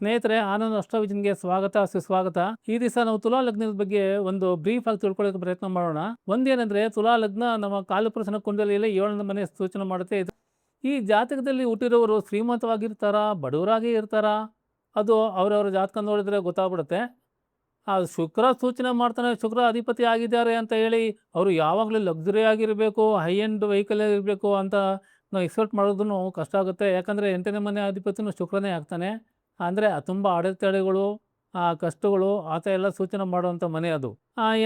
ಸ್ನೇಹಿತರೆ, ಆನಂದ್ ಅಷ್ಟವಿಜನ್ಗೆ ಸ್ವಾಗತ ಸುಸ್ವಾಗತ. ಈ ದಿವಸ ನಾವು ತುಲಾ ಲಗ್ನದ ಬಗ್ಗೆ ಒಂದು ಬ್ರೀಫ್ ಆಗಿ ತಿಳ್ಕೊಳ್ಳೋಕೆ ಪ್ರಯತ್ನ ಮಾಡೋಣ. ಒಂದೇನೆಂದ್ರೆ, ತುಲಾ ಲಗ್ನ ನಮ್ಮ ಕಾಲಪುರುಷನ ಕುಂಡಲಿಯಲ್ಲಿ 7ನೇ ಮನೆ ಸೂಚನೆ ಮಾಡುತ್ತೆ. ಈ ಜಾತಕದಲ್ಲಿ ಹುಟ್ಟಿರೋರು ಶ್ರೀಮಂತವಾಗಿರ್ತಾರಾ, ಬಡವರಾಗಿ ಇರ್ತಾರಾ, ಅದು ಅವರವರ ಜಾತಕ ನೋಡಿದ್ರೆ ಗೊತ್ತಾಗ್ಬಿಡುತ್ತೆ. ಆ ಶುಕ್ರ ಸೂಚನೆ ಮಾಡ್ತಾನೆ, ಶುಕ್ರ ಅಧಿಪತಿ ಆಗಿದ್ದಾರೆ ಅಂತ ಹೇಳಿ ಅವರು ಯಾವಾಗಲೂ ಲಕ್ಸುರಿ ಆಗಿರಬೇಕು, ಹೈ ಎಂಡ್ ವೆಹಿಕಲ್ ಇರಬೇಕು ಅಂತ ನಾವು ಎಕ್ಸ್ಪೆಕ್ಟ್ ಮಾಡೋದನ್ನು ಕಷ್ಟ ಆಗುತ್ತೆ. ಯಾಕಂದರೆ 8ನೇ ಮನೆ ಅಧಿಪತಿನೂ ಶುಕ್ರನೇ ಆಗ್ತಾನೆ. ಅಂದರೆ ತುಂಬ ಅಡೆತಡೆಗಳು, ಕಷ್ಟಗಳು ಆತ ಎಲ್ಲ ಸೂಚನೆ ಮಾಡುವಂಥ ಮನೆ ಅದು.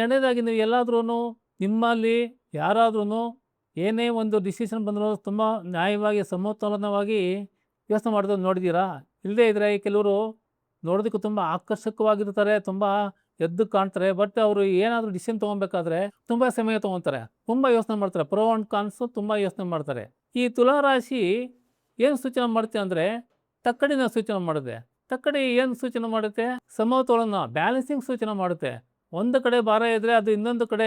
ಎರಡನೇದಾಗಿ ನೀವು ಎಲ್ಲಾದ್ರೂ ನಿಮ್ಮಲ್ಲಿ ಯಾರಾದ್ರೂ ಏನೇ ಒಂದು ಡಿಸಿಷನ್ ಬಂದರೂ ತುಂಬ ನ್ಯಾಯವಾಗಿ ಸಮತೋಲನವಾಗಿ ಯೋಚನೆ ಮಾಡೋದು ನೋಡಿದ್ದೀರಾ? ಇಲ್ಲದೇ ಇದ್ದರೆ ಕೆಲವರು ನೋಡೋದಕ್ಕೂ ತುಂಬ ಆಕರ್ಷಕವಾಗಿರ್ತಾರೆ, ತುಂಬ ಎದ್ದು ಕಾಣ್ತಾರೆ. ಬಟ್ ಅವರು ಏನಾದರೂ ಡಿಸಿಷನ್ ತೊಗೊಬೇಕಾದ್ರೆ ತುಂಬ ಸಮಯ ತೊಗೊತಾರೆ, ತುಂಬ ಯೋಚನೆ ಮಾಡ್ತಾರೆ, ಪ್ರೋ ಆ್ಯಂಡ್ ಕಾನ್ಸು ತುಂಬ ಯೋಚನೆ ಮಾಡ್ತಾರೆ. ಈ ತುಲಾರಾಶಿ ಏನು ಸೂಚನೆ ಮಾಡುತ್ತೆ ಅಂದರೆ ತಕ್ಕಡಿನ ಸೂಚನೆ ಮಾಡುತ್ತೆ. ತಕ್ಕಡಿ ಏನು ಸೂಚನೆ ಮಾಡುತ್ತೆ? ಸಮತೋಲನ, ಬ್ಯಾಲೆನ್ಸಿಂಗ್ ಸೂಚನೆ ಮಾಡುತ್ತೆ. ಒಂದು ಕಡೆ ಭಾರ ಇದ್ದರೆ ಅದು ಇನ್ನೊಂದು ಕಡೆ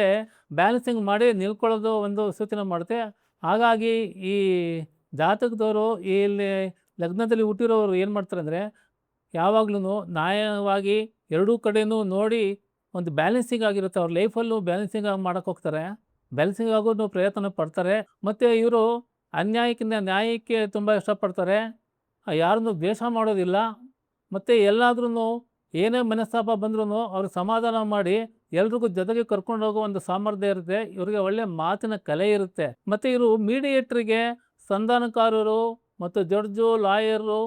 ಬ್ಯಾಲೆನ್ಸಿಂಗ್ ಮಾಡಿ ನಿಲ್ಕೊಳ್ಳೋದು ಒಂದು ಸೂಚನೆ ಮಾಡುತ್ತೆ. ಹಾಗಾಗಿ ಈ ಜಾತಕದವರು ಇಲ್ಲಿ ಲಗ್ನದಲ್ಲಿ ಹುಟ್ಟಿರೋರು ಏನು ಮಾಡ್ತಾರೆ ಅಂದರೆ, ಯಾವಾಗ್ಲೂ ನ್ಯಾಯವಾಗಿ ಎರಡೂ ಕಡೆಯೂ ನೋಡಿ ಒಂದು ಬ್ಯಾಲೆನ್ಸಿಂಗ್ ಆಗಿರುತ್ತೆ. ಅವ್ರ ಲೈಫಲ್ಲೂ ಬ್ಯಾಲೆನ್ಸಿಂಗ್ ಆಗಿ ಮಾಡೋಕ್ಕೆ ಹೋಗ್ತಾರೆ, ಬ್ಯಾಲೆನ್ಸಿಂಗ್ ಆಗೋದು ಪ್ರಯತ್ನ ಪಡ್ತಾರೆ. ಮತ್ತು ಇವರು ಅನ್ಯಾಯಕ್ಕಿಂತ ನ್ಯಾಯಕ್ಕೆ ತುಂಬ ಇಷ್ಟಪಡ್ತಾರೆ, ಯಾರನ್ನೂ ದ್ವೇಷ ಮಾಡೋದಿಲ್ಲ. ಮತ್ತು ಎಲ್ಲಾದ್ರೂ ಏನೇ ಮನಸ್ತಾಪ ಬಂದ್ರೂ ಅವ್ರು ಸಮಾಧಾನ ಮಾಡಿ ಎಲ್ರಿಗೂ ಜೊತೆಗೆ ಕರ್ಕೊಂಡು ಹೋಗೋ ಒಂದು ಸಾಮರ್ಥ್ಯ ಇರುತ್ತೆ. ಇವರಿಗೆ ಒಳ್ಳೆ ಮಾತಿನ ಕಲೆ ಇರುತ್ತೆ. ಮತ್ತು ಇವರು ಮೀಡಿಯೇಟ್ರಿಗೆ, ಸಂಧಾನಕಾರರು ಮತ್ತು ಜಡ್ಜು, ಲಾಯರು,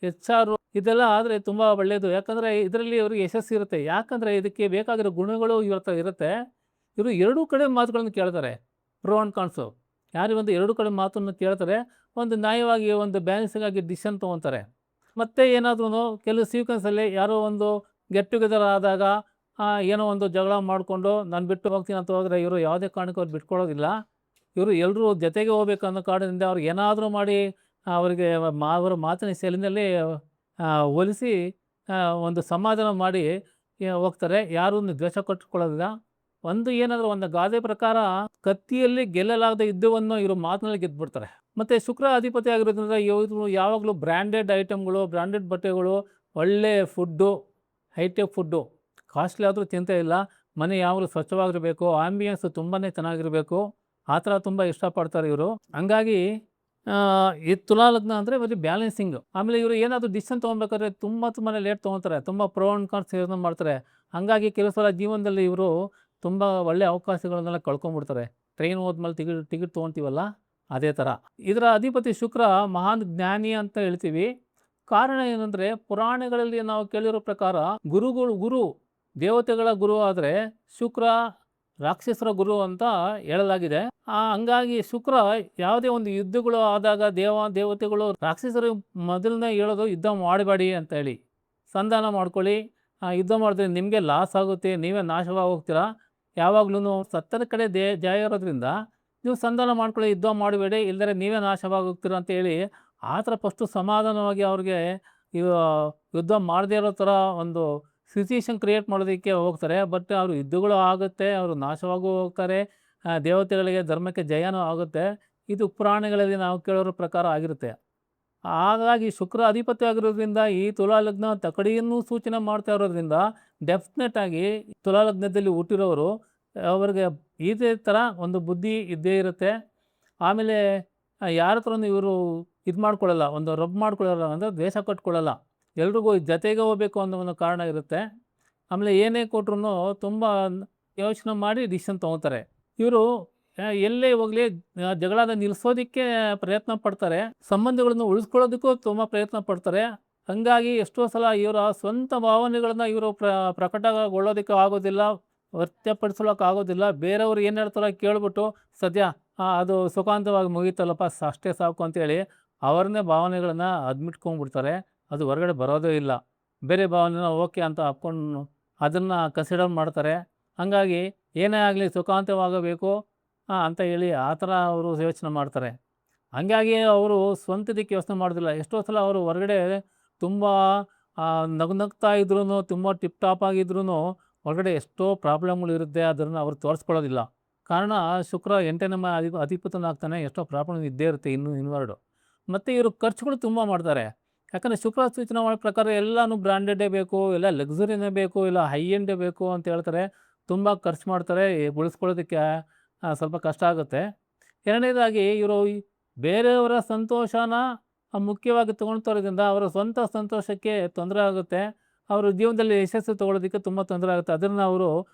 HR ಇದೆಲ್ಲ ಆದರೆ ತುಂಬ ಒಳ್ಳೆಯದು. ಯಾಕಂದರೆ ಇದರಲ್ಲಿ ಇವ್ರಿಗೆ ಯಶಸ್ಸು ಇರುತ್ತೆ. ಯಾಕಂದರೆ ಇದಕ್ಕೆ ಬೇಕಾಗಿರೋ ಗುಣಗಳು ಇವ್ರ ಹತ್ರ ಇರುತ್ತೆ. ಇವರು ಎರಡೂ ಕಡೆ ಮಾತುಗಳನ್ನು ಕೇಳ್ತಾರೆ, ಪ್ರೋ ಆ್ಯಂಡ್ ಕಾನ್ಸು. ಒಂದು ಎರಡೂ ಕಡೆ ಮಾತನ್ನು ಕೇಳ್ತಾರೆ, ಒಂದು ನ್ಯಾಯವಾಗಿ ಒಂದು ಬ್ಯಾಲೆನ್ಸಿಂಗ್ ಆಗಿ ಡಿಸಿಷನ್ ತೊಗೊತಾರೆ. ಮತ್ತು ಏನಾದ್ರೂ ಕೆಲವು ಸೀಕ್ವೆನ್ಸಲ್ಲಿ ಯಾರೋ ಒಂದು ಗೆಟ್ ಟುಗೆದರ್ ಆದಾಗ ಏನೋ ಒಂದು ಜಗಳ ಮಾಡಿಕೊಂಡು ನಾನು ಬಿಟ್ಟು ಹೋಗ್ತೀನಿ ಅಂತ ಹೋದರೆ ಇವರು ಯಾವುದೇ ಕಾರಣಕ್ಕೂ ಅವ್ರು ಬಿಟ್ಕೊಡೋದಿಲ್ಲ. ಇವರು ಎಲ್ಲರೂ ಜೊತೆಗೆ ಹೋಗ್ಬೇಕು ಅನ್ನೋ ಕಾರಣದಿಂದ ಅವ್ರು ಏನಾದರೂ ಮಾಡಿ ಅವರಿಗೆ ಅವರ ಮಾತಿನ ಶೈಲಿನಲ್ಲಿ ಹೋಲಿಸಿ ಒಂದು ಸಮಾಧಾನ ಮಾಡಿ ಹೋಗ್ತಾರೆ. ಯಾರೂ ದ್ವೇಷ ಕಟ್ಟಿಕೊಳ್ಳೋದಿಲ್ಲ. ಏನಾದರೂ ಒಂದು ಗಾದೆ ಪ್ರಕಾರ, ಕತ್ತಿಯಲ್ಲಿ ಗೆಲ್ಲಲಾಗದ ಯುದ್ಧವನ್ನು ಇವರು ಮಾತಿನಲ್ಲಿ ಗೆದ್ದುಬಿಡ್ತಾರೆ. ಮತ್ತು ಶುಕ್ರ ಅಧಿಪತಿ ಆಗಿರೋದ್ರಿಂದ ಇವರು ಯಾವಾಗಲೂ ಬ್ರ್ಯಾಂಡೆಡ್ ಐಟಮ್ಗಳು, ಬ್ರ್ಯಾಂಡೆಡ್ ಬಟ್ಟೆಗಳು, ಒಳ್ಳೆ ಫುಡ್ಡು, ಹೈಟೆಕ್ ಫುಡ್ಡು, ಕಾಸ್ಟ್ಲಿ ಆದರೂ ಚಿಂತೆ ಇಲ್ಲ. ಮನೆ ಯಾವಾಗಲೂ ಸ್ವಚ್ಛವಾಗಿರಬೇಕು, ಆಂಬಿಯನ್ಸ್ ತುಂಬಾ ಚೆನ್ನಾಗಿರಬೇಕು, ಆ ಥರ ತುಂಬ ಇಷ್ಟಪಡ್ತಾರೆ ಇವರು. ಹಂಗಾಗಿ ಈ ತುಲಾ ಲಗ್ನ ಅಂದರೆ ಬರೀ ಬ್ಯಾಲೆನ್ಸಿಂಗು. ಆಮೇಲೆ ಇವರು ಏನಾದರೂ ಡಿಸಿಷನ್ ತೊಗೊಬೇಕಾದ್ರೆ ತುಂಬ ಲೇಟ್ ತೊಗೊತಾರೆ, ತುಂಬ ಪ್ರೋ ಆ್ಯಂಡ್ ಕಾನ್ಸ್ ಯೋಚನೆ ಮಾಡ್ತಾರೆ. ಹಾಗಾಗಿ ಕೆಲವು ಸಲ ಜೀವನದಲ್ಲಿ ಇವರು ತುಂಬ ಒಳ್ಳೆಯ ಅವಕಾಶಗಳನ್ನೆಲ್ಲ ಕಳ್ಕೊಂಡ್ಬಿಡ್ತಾರೆ. ಟ್ರೈನ್ ಹೋದ್ಮೇಲೆ ಟಿಕೆಟ್ ತೊಗೊತೀವಲ್ಲ, ಅದೇ ಥರ. ಇದರ ಅಧಿಪತಿ ಶುಕ್ರ ಮಹಾನ್ ಜ್ಞಾನಿ ಅಂತ ಹೇಳ್ತೀವಿ. ಕಾರಣ ಏನಂದರೆ, ಪುರಾಣಗಳಲ್ಲಿ ನಾವು ಕೇಳಿರೋ ಪ್ರಕಾರ ಗುರು ದೇವತೆಗಳ ಗುರು ಆದರೆ ಶುಕ್ರ ರಾಕ್ಷಸರ ಗುರು ಅಂತ ಹೇಳಲಾಗಿದೆ. ಹಂಗಾಗಿ ಶುಕ್ರ ಯಾವುದೇ ಒಂದು ಯುದ್ಧಗಳು ಆದಾಗ ದೇವತೆಗಳು ರಾಕ್ಷಸರು ಮೊದಲನೇ ಹೇಳೋದು ಯುದ್ಧ ಮಾಡಬೇಡಿ ಅಂತ ಹೇಳಿ, ಸಂಧಾನ ಮಾಡ್ಕೊಳ್ಳಿ. ಯುದ್ಧ ಮಾಡಿದ್ರೆ ನಿಮಗೆ ಲಾಸ್ ಆಗುತ್ತೆ, ನೀವೇ ನಾಶವಾಗಿ ಹೋಗ್ತೀರಾ. ಯಾವಾಗ್ಲೂ ಸತ್ತರ ಕಡೆ ಜಯ ಇರೋದ್ರಿಂದ ನೀವು ಸಂಧಾನ ಮಾಡ್ಕೊಳ್ಳಿ, ಯುದ್ಧ ಮಾಡಬೇಡಿ, ಇಲ್ಲದ್ರೆ ನೀವೇ ನಾಶವಾಗಿ ಹೋಗ್ತೀರ ಅಂತೇಳಿ ಆ ಥರ ಫಸ್ಟು ಸಮಾಧಾನವಾಗಿ ಅವ್ರಿಗೆ ಯುದ್ಧ ಮಾಡದೇ ಇರೋ ಥರ ಒಂದು ಸಿಚುಯೇಷನ್ ಕ್ರಿಯೇಟ್ ಮಾಡೋದಕ್ಕೆ ಹೋಗ್ತಾರೆ. ಬಟ್ ಅವರು ಯುದ್ಧಗಳು ಆಗುತ್ತೆ, ಅವರು ನಾಶವಾಗೂ ಹೋಗ್ತಾರೆ, ದೇವತೆಗಳಿಗೆ ಧರ್ಮಕ್ಕೆ ಜಯನೂ ಆಗುತ್ತೆ. ಇದು ಪುರಾಣಗಳಲ್ಲಿ ನಾವು ಕೇಳೋರ ಪ್ರಕಾರ ಆಗಿರುತ್ತೆ. ಹಾಗಾಗಿ ಶುಕ್ರ ಅಧಿಪತಿ ಆಗಿರೋದ್ರಿಂದ ಈ ತುಲಾ ಲಗ್ನ ತಕಡಿಯನ್ನು ಸೂಚನೆ ಮಾಡ್ತಾ ಇರೋದ್ರಿಂದ ಡೆಫಿನೆಟಾಗಿ ತುಲಾ ಲಗ್ನದಲ್ಲಿ ಹುಟ್ಟಿರೋರು ಅವ್ರಿಗೆ ಇದೇ ಥರ ಒಂದು ಬುದ್ಧಿ ಇದ್ದೇ ಇರುತ್ತೆ. ಆಮೇಲೆ ಯಾರ ಹತ್ರನೂ ಇವರು ಇದು ಮಾಡ್ಕೊಳ್ಳಲ್ಲ, ಒಂದು ರಬ್ ಮಾಡ್ಕೊಳ್ಳಲ್ಲ, ಅಂದರೆ ದ್ವೇಷ ಕಟ್ಕೊಳ್ಳಲ್ಲ, ಎಲ್ರಿಗೂ ಜೊತೆಗೆ ಹೋಗ್ಬೇಕು ಅನ್ನೋ ಒಂದು ಕಾರಣ ಇರುತ್ತೆ. ಆಮೇಲೆ ಏನೇ ಕೊಟ್ರು ತುಂಬ ಯೋಚನೆ ಮಾಡಿ ಡಿಸಿಷನ್ ತೊಗೊತಾರೆ. ಇವರು ಎಲ್ಲೇ ಹೋಗಲಿ ಜಗಳನ ನಿಲ್ಲಿಸೋದಕ್ಕೆ ಪ್ರಯತ್ನ ಪಡ್ತಾರೆ, ಸಂಬಂಧಗಳನ್ನು ಉಳಿಸ್ಕೊಳ್ಳೋದಕ್ಕೂ ತುಂಬ ಪ್ರಯತ್ನ ಪಡ್ತಾರೆ. ಹಾಗಾಗಿ ಎಷ್ಟೋ ಸಲ ಇವರ ಸ್ವಂತ ಭಾವನೆಗಳನ್ನ ಇವರು ಪ್ರಕಟಗೊಳ್ಳೋದಕ್ಕೆ ಆಗೋದಿಲ್ಲ, ವ್ಯಕ್ತಪಡಿಸೋಕೆ ಆಗೋದಿಲ್ಲ. ಬೇರೆಯವ್ರು ಏನು ಹೇಳ್ತಾರೋ ಕೇಳ್ಬಿಟ್ಟು ಸದ್ಯ ಅದು ಸುಖಾಂತವಾಗಿ ಮುಗೀತಲ್ಲಪ್ಪ, ಅಷ್ಟೇ ಸಾಕು ಅಂತೇಳಿ ಅವ್ರನ್ನೇ ಭಾವನೆಗಳನ್ನು ಅದ್ಮಿಟ್ಕೊಂಡ್ಬಿಡ್ತಾರೆ. ಅದು ಹೊರಗಡೆ ಬರೋದೇ ಇಲ್ಲ. ಬೇರೆ ಭಾವನೆನ ಓಕೆ ಅಂತ ಹಾಕ್ಕೊಂಡು ಅದನ್ನು ಕನ್ಸಿಡರ್ ಮಾಡ್ತಾರೆ. ಹಾಗಾಗಿ ಏನೇ ಆಗಲಿ ಸುಖಾಂತವಾಗಬೇಕು ಅಂತ ಹೇಳಿ ಆ ಥರ ಅವರು ಯೋಚನೆ ಮಾಡ್ತಾರೆ. ಹಾಗಾಗಿ ಅವರು ಸ್ವಂತದಕ್ಕೆ ಯೋಚನೆ ಮಾಡೋದಿಲ್ಲ. ಎಷ್ಟೋ ಸಲ ಅವರು ಹೊರಗಡೆ ತುಂಬ ನಗ್ತಾ ಇದ್ರೂ, ತುಂಬ ಟಿಪ್ ಟಾಪ್ ಆಗಿದ್ರೂ ಹೊರಗಡೆ ಎಷ್ಟೋ ಪ್ರಾಬ್ಲಮ್ಗಳಿರುತ್ತೆ, ಅದನ್ನು ಅವರು ತೋರಿಸ್ಕೊಳ್ಳೋದಿಲ್ಲ. ಕಾರಣ ಶುಕ್ರ 8ನೇ ಅಧಿಪತನಾಗ್ತಾನೆ, ಎಷ್ಟೋ ಪ್ರಾಬ್ಲಮ್ ಇದ್ದೇ ಇರುತ್ತೆ ಇನ್ವರ್ಡು. ಮತ್ತು ಇವರು ಖರ್ಚುಗಳು ತುಂಬ ಮಾಡ್ತಾರೆ. ಯಾಕಂದರೆ ಶುಕ್ರ ಸೂಚನೆ ಮಾಡೋ ಪ್ರಕಾರ ಎಲ್ಲನೂ ಬ್ರ್ಯಾಂಡೆಡೇ ಬೇಕು, ಎಲ್ಲ ಲಕ್ಸುರಿನೇ ಬೇಕು, ಇಲ್ಲ ಹೈ ಎಂಡೇ ಬೇಕು ಅಂತ ಹೇಳ್ತಾರೆ. ತುಂಬ ಖರ್ಚು ಮಾಡ್ತಾರೆ, ಉಳಿಸ್ಕೊಳ್ಳೋದಕ್ಕೆ ಸ್ವಲ್ಪ ಕಷ್ಟ ಆಗುತ್ತೆ. ಎರಡನೇದಾಗಿ ಇವರು ಬೇರೆಯವರ ಸಂತೋಷನ ಮುಖ್ಯವಾಗಿ ತೊಗೊಳ್ತಾ ಅವರ ಸ್ವಂತ ಸಂತೋಷಕ್ಕೆ ತೊಂದರೆ ಆಗುತ್ತೆ. ಅವರು ಜೀವನದಲ್ಲಿ ಯಶಸ್ಸು ತೊಗೊಳ್ಳೋದಕ್ಕೆ ತುಂಬ ತೊಂದರೆ ಆಗುತ್ತೆ. ಅದನ್ನು ಅವರು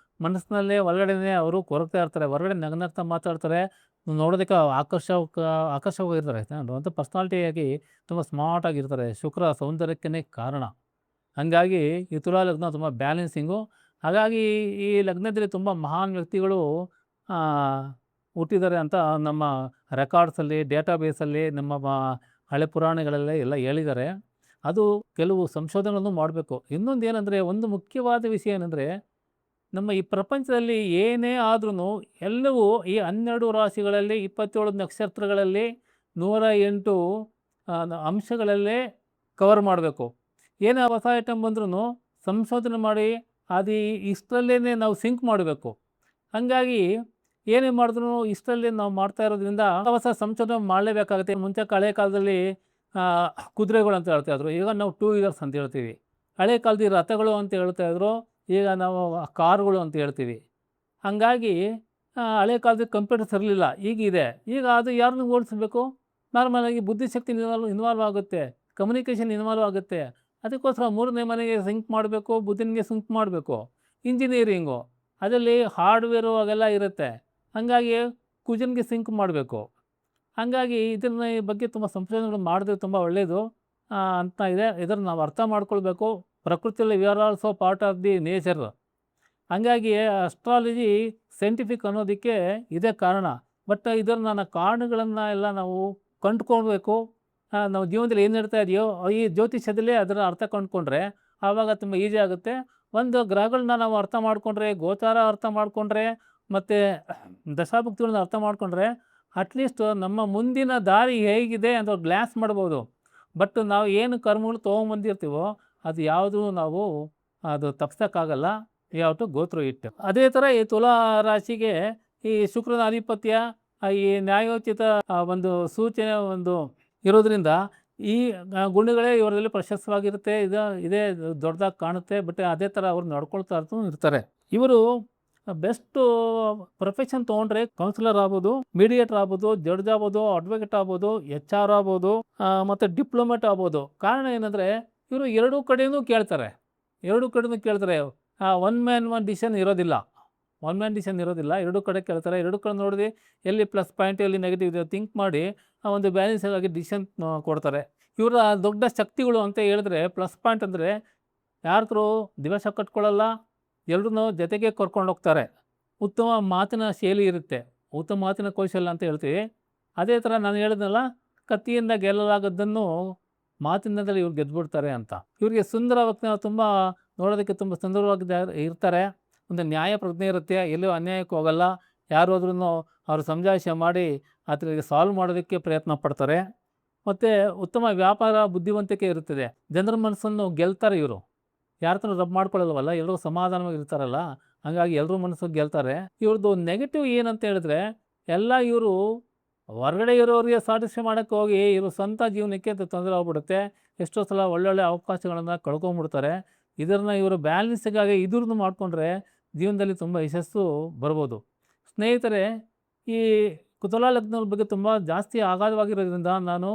ಮನಸ್ಸಿನಲ್ಲೇ ಒಳಗಡೆನೇ ಅವರು ಕೊರಗ್ತಾ ಇರ್ತಾರೆ. ಹೊರಗಡೆ ನಗ್ನಗ್ತಾ ಮಾತಾಡ್ತಾರೆ, ನೋಡೋದಕ್ಕೆ ಆಕರ್ಷವಾಗಿರ್ತಾರೆ. ಅಂತ ಪರ್ಸ್ನಾಲಿಟಿಯಾಗಿ ತುಂಬ ಸ್ಮಾರ್ಟಾಗಿರ್ತಾರೆ. ಶುಕ್ರ ಸೌಂದರ್ಯಕ್ಕೇ ಕಾರಣ. ಹಾಗಾಗಿ ಈ ತುಲಾ ಲಗ್ನ ತುಂಬ ಬ್ಯಾಲೆನ್ಸಿಂಗು. ಹಾಗಾಗಿ ಈ ಲಗ್ನದಲ್ಲಿ ತುಂಬ ಮಹಾನ್ ವ್ಯಕ್ತಿಗಳು ಹುಟ್ಟಿದ್ದಾರೆ ಅಂತ ನಮ್ಮ ರೆಕಾರ್ಡ್ಸಲ್ಲಿ, ಡೇಟಾಬೇಸಲ್ಲಿ, ನಮ್ಮ ಹಳೆ ಪುರಾಣಗಳಲ್ಲೇ ಎಲ್ಲ ಹೇಳಿದ್ದಾರೆ. ಅದು ಕೆಲವು ಸಂಶೋಧನೆಗಳನ್ನು ಮಾಡಬೇಕು. ಇನ್ನೊಂದು ಏನಂದರೆ, ಒಂದು ಮುಖ್ಯವಾದ ವಿಷಯ ಏನಂದರೆ, ನಮ್ಮ ಈ ಪ್ರಪಂಚದಲ್ಲಿ ಏನೇ ಆದ್ರೂ ಎಲ್ಲವೂ ಈ 12 ರಾಶಿಗಳಲ್ಲಿ, 27 ನಕ್ಷತ್ರಗಳಲ್ಲಿ, 108 ಅಂಶಗಳಲ್ಲೇ ಕವರ್ ಮಾಡಬೇಕು. ಏನೇ ಹೊಸ ಐಟಮ್ ಬಂದ್ರೂ ಸಂಶೋಧನೆ ಮಾಡಿ ಅದು ಇಷ್ಟರಲ್ಲೇ ನಾವು ಸಿಂಕ್ ಮಾಡಬೇಕು. ಹಾಗಾಗಿ ಏನೇ ಮಾಡಿದ್ರು ಇಷ್ಟರಲ್ಲೇ ನಾವು ಮಾಡ್ತಾ ಇರೋದ್ರಿಂದ ಹೊಸ ಸಂಶೋಧನೆ ಮಾಡಲೇಬೇಕಾಗುತ್ತೆ. ಮುಂಚೆ ಹಳೆ ಕಾಲದಲ್ಲಿ ಕುದುರೆಗಳು ಅಂತ ಹೇಳ್ತಾಯಿದ್ರು, ಈಗ ನಾವು 2 ವೀಲರ್ಸ್ ಅಂತ ಹೇಳ್ತೀವಿ. ಹಳೆ ಕಾಲದಲ್ಲಿ ರಥಗಳು ಅಂತ ಹೇಳ್ತಾಯಿದ್ರು, ಈಗ ನಾವು ಕಾರುಗಳು ಅಂತ ಹೇಳ್ತೀವಿ. ಹಾಗಾಗಿ ಹಳೆ ಕಾಲದಲ್ಲಿ ಕಂಪ್ಯೂಟರ್ಸ್ ಇರಲಿಲ್ಲ, ಈಗಿದೆ. ಈಗ ಅದು ಯಾರನ್ನ ಓಡಿಸ್ಬೇಕು? ನಾರ್ಮಲಾಗಿ ಬುದ್ಧಿಶಕ್ತಿ ಇನ್ವಾಲ್ವ್ ಆಗುತ್ತೆ, ಕಮ್ಯುನಿಕೇಷನ್ ಇನ್ವಾಲ್ವ್ ಆಗುತ್ತೆ. ಅದಕ್ಕೋಸ್ಕರ 3ನೇ ಮನೆಗೆ ಸಿಂಕ್ ಮಾಡಬೇಕು, ಬುದ್ಧಿನಿಗೆ ಸಿಂಕ್ ಮಾಡಬೇಕು. ಇಂಜಿನಿಯರಿಂಗು ಅದರಲ್ಲಿ ಹಾರ್ಡ್ವೇರು ಅವೆಲ್ಲ ಇರುತ್ತೆ. ಹಾಗಾಗಿ ಕುಜನಿಗೆ ಸಿಂಕ್ ಮಾಡಬೇಕು. ಹಾಗಾಗಿ ಇದನ್ನ ಬಗ್ಗೆ ತುಂಬ ಸಂಶೋಧನೆಗಳು ಮಾಡಿದ್ರೆ ತುಂಬ ಒಳ್ಳೆಯದು ಅಂತ ಇದೆ. ಇದನ್ನು ನಾವು ಅರ್ಥ ಮಾಡ್ಕೊಳ್ಬೇಕು. ಪ್ರಕೃತಿಯಲ್ಲಿ we are also part of the nature. ಹಾಗಾಗಿ ಅಸ್ಟ್ರಾಲಜಿ ಸೈಂಟಿಫಿಕ್ ಅನ್ನೋದಕ್ಕೆ ಇದೇ ಕಾರಣ. ಬಟ್ ಇದನ್ನು ಕಾರಣಗಳನ್ನು ಎಲ್ಲ ನಾವು ಕಂಡುಕೊಳ್ಬೇಕು. ನಾವು ಜೀವನದಲ್ಲಿ ಏನು ನಡೀತಾ ಇದೆಯೋ ಈ ಜ್ಯೋತಿಷ್ಯದಲ್ಲೇ ಅದರ ಅರ್ಥ ಕಂಡುಕೊಂಡ್ರೆ ಆವಾಗ ತುಂಬ ಈಸಿ ಆಗುತ್ತೆ. ಒಂದು ಗ್ರಹಗಳನ್ನ ನಾವು ಅರ್ಥ ಮಾಡಿಕೊಂಡ್ರೆ, ಗೋಚಾರ ಅರ್ಥ ಮಾಡಿಕೊಂಡ್ರೆ, ಮತ್ತು ದಶಾಭುಕ್ತಿಗಳನ್ನ ಅರ್ಥ ಮಾಡಿಕೊಂಡ್ರೆ ಅಟ್ಲೀಸ್ಟ್ ನಮ್ಮ ಮುಂದಿನ ದಾರಿ ಹೇಗಿದೆ ಅಂತ ಗ್ಲಾಸ್ ಮಾಡ್ಬೋದು. ಬಟ್ ನಾವು ಏನು ಕರ್ಮಗಳು ತೊಗೊಂಬಂದಿರ್ತೀವೋ ಅದು ಯಾವುದೂ ನಾವು ಅದು ತಪ್ಸೋಕ್ಕಾಗಲ್ಲ. ಯಾವತ್ತು ಗೋತ್ರು ಇಟ್ಟು. ಅದೇ ಥರ ಈ ತುಲಾ ರಾಶಿಗೆ ಈ ಶುಕ್ರನ ಆಧಿಪತ್ಯ, ಈ ನ್ಯಾಯೋಚಿತ ಒಂದು ಸೂಚನೆ ಒಂದು ಇರೋದ್ರಿಂದ ಈ ಗುಣಗಳೇ ಇವರಲ್ಲಿ ಪ್ರಶಸ್ತವಾಗಿರುತ್ತೆ. ಇದೇ ದೊಡ್ಡದಾಗಿ ಕಾಣುತ್ತೆ. ಬಟ್ ಅದೇ ಥರ ಅವ್ರು ನಡ್ಕೊಳ್ತಾ ಇರ್ತಾರೆ. ಇವರು ಬೆಸ್ಟು ಪ್ರೊಫೆಷನ್ ತೊಗೊಂಡ್ರೆ ಕೌನ್ಸಿಲರ್ ಆಗ್ಬೋದು, ಮೀಡಿಯೇಟರ್ ಆಗ್ಬೋದು, ಜಡ್ಜ್ ಆಗ್ಬೋದು, ಅಡ್ವೊಕೇಟ್ ಆಗ್ಬೋದು, HR ಆಗ್ಬೋದು, ಮತ್ತು ಡಿಪ್ಲೊಮೇಟ್ ಆಗ್ಬೋದು. ಕಾರಣ ಏನಂದರೆ ಇವರು ಎರಡೂ ಕಡೆಯೂ ಕೇಳ್ತಾರೆ. ಒನ್ ಮ್ಯಾನ್ ಡಿಸಿಷನ್ ಇರೋದಿಲ್ಲ. ಎರಡೂ ಕಡೆ ಕೇಳ್ತಾರೆ. ಎರಡೂ ಕಡೆ ನೋಡಿದ್ರೆ ಎಲ್ಲಿ ಪ್ಲಸ್ ಪಾಯಿಂಟ್, ಎಲ್ಲಿ ನೆಗೆಟಿವ್ ಇದೆ ಥಿಂಕ್ ಮಾಡಿ ಒಂದು ಬ್ಯಾಲೆನ್ಸ್ ಆಗಿ ಡಿಸಿಷನ್ ಕೊಡ್ತಾರೆ. ಇವರ ದೊಡ್ಡ ಶಕ್ತಿಗಳು ಅಂತ ಹೇಳಿದ್ರೆ ಪ್ಲಸ್ ಪಾಯಿಂಟ್ ಅಂದರೆ ಯಾರು ದಿವಸ ಕಟ್ಕೊಳ್ಳಲ್ಲ, ಎಲ್ಲರೂ ಜೊತೆಗೆ ಕರ್ಕೊಂಡು ಹೋಗ್ತಾರೆ. ಉತ್ತಮ ಮಾತಿನ ಶೈಲಿ ಇರುತ್ತೆ, ಉತ್ತಮ ಮಾತಿನ ಕೌಶಲ್ಯ ಅಂತ ಹೇಳ್ತೀವಿ. ಅದೇ ಥರ ನಾನು ಹೇಳಿದ್ನಲ್ಲ, ಕತ್ತಿಯಿಂದ ಗೆಲ್ಲಲಾಗದ್ದನ್ನು ಮಾತಿನಿಂದಲೇ ಇವ್ರು ಗೆದ್ದುಬಿಡ್ತಾರೆ ಅಂತ. ಇವರಿಗೆ ಸುಂದರ ತುಂಬ ನೋಡೋದಕ್ಕೆ ತುಂಬ ಸುಂದರವಾಗಿ ಇರ್ತಾರೆ. ಒಂದು ನ್ಯಾಯ ಪ್ರಜ್ಞೆ ಇರುತ್ತೆ, ಎಲ್ಲೂ ಅನ್ಯಾಯಕ್ಕೆ ಹೋಗಲ್ಲ. ಯಾರು ಹೋದ್ರೂ ಅವರು ಸಮಜಾಯಿಷಿ ಮಾಡಿ ಅದಕ್ಕೆ ಸಾಲ್ವ್ ಮಾಡೋದಕ್ಕೆ ಪ್ರಯತ್ನ ಪಡ್ತಾರೆ. ಮತ್ತು ಉತ್ತಮ ವ್ಯಾಪಾರ ಬುದ್ಧಿವಂತಿಕೆ ಇರುತ್ತದೆ. ಜನರ ಮನಸ್ಸನ್ನು ಗೆಲ್ತಾರೆ ಇವರು. ಯಾರ ಥರ ರಬ್ ಮಾಡ್ಕೊಳ್ಳಲ್ವಲ್ಲ, ಎಲ್ಲರೂ ಸಮಾಧಾನವಾಗಿ ಇರ್ತಾರಲ್ಲ, ಹಾಗಾಗಿ ಎಲ್ಲರೂ ಮನಸ್ಸು ಗೆಲ್ತಾರೆ. ಇವ್ರದ್ದು ನೆಗೆಟಿವ್ ಏನಂತ ಹೇಳಿದ್ರೆ, ಎಲ್ಲ ಇವರು ಹೊರಗಡೆ ಇರೋರಿಗೆ ಸ್ಯಾಟಿಸ್ಫೈ ಮಾಡೋಕ್ಕೆ ಹೋಗಿ ಇವರು ಸ್ವಂತ ಜೀವನಕ್ಕೆ ತೊಂದರೆ ಆಗ್ಬಿಡುತ್ತೆ. ಎಷ್ಟೋ ಸಲ ಒಳ್ಳೊಳ್ಳೆ ಅವಕಾಶಗಳನ್ನು ಕಳ್ಕೊಂಡ್ಬಿಡ್ತಾರೆ. ಇದನ್ನು ಇವರು ಬ್ಯಾಲೆನ್ಸಿಗಾಗಿ ಇದ್ರದ್ದು ಮಾಡಿಕೊಂಡ್ರೆ ಜೀವನದಲ್ಲಿ ತುಂಬ ಯಶಸ್ಸು ಬರ್ಬೋದು. ಸ್ನೇಹಿತರೆ, ಈ ತುಲಾ ಲಗ್ನದ ಬಗ್ಗೆ ತುಂಬ ಜಾಸ್ತಿ ಅಗಾಧವಾಗಿರೋದ್ರಿಂದ ನಾನು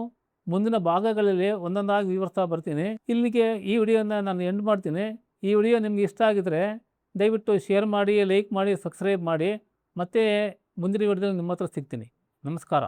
ಮುಂದಿನ ಭಾಗಗಳಲ್ಲಿ ಒಂದೊಂದಾಗಿ ವಿವರಿಸ್ತಾ ಬರ್ತೀನಿ. ಇಲ್ಲಿಗೆ ಈ ವಿಡಿಯೋನ ನಾನು ಎಂಡ್ ಮಾಡ್ತೀನಿ. ಈ ವಿಡಿಯೋ ನಿಮ್ಗೆ ಇಷ್ಟ ಆಗಿದರೆ ದಯವಿಟ್ಟು ಶೇರ್ ಮಾಡಿ, ಲೈಕ್ ಮಾಡಿ, ಸಬ್ಸ್ಕ್ರೈಬ್ ಮಾಡಿ. ಮತ್ತು ಮುಂದಿನ ವಿಡಿಯೋದಲ್ಲಿ ನಿಮ್ಮ ಹತ್ರ ಸಿಗ್ತೀನಿ. ನಮಸ್ಕಾರ.